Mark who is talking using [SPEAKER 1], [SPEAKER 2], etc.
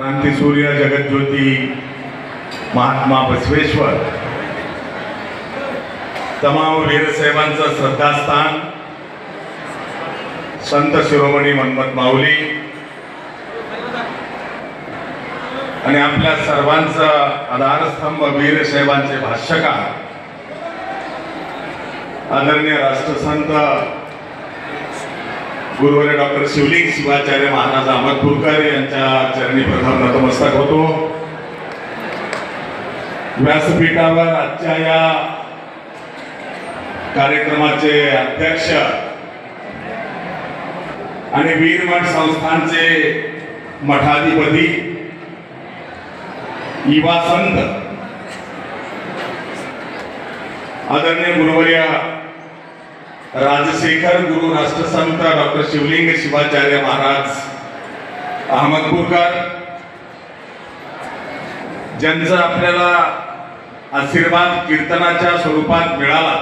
[SPEAKER 1] क्रांती सूर्य जगज्योती महात्मा बसवेश्वर तमाम वीरसाहेबांचं श्रद्धास्थान संत शिरोमणी मनमत माऊली आणि आपल्या सर्वांचा आधारस्तंभ वीरसाहेबांचे भाष्यकार आदरणीय राष्ट्रसंत गुरुवर्य डॉक्टर शिवलिंग शिवाचार्य महाराज अहमदपूरकर यांच्या चरणी प्रथम नतमस्तक होतो। व्यासपीठावर आजच्या या कार्यक्रमाचे अध्यक्ष आणि वीरमठ संस्थानचे मठाधिपती युवा संत आदरणीय गुरुवर्य राजशेखर गुरु राष्ट्रसंत डॉक्टर शिवलिंग शिवाचार्य महाराज अहमदपूरकर ज्यांचा आपल्याला आशीर्वाद कीर्तनाच्या स्वरूपात मिळाला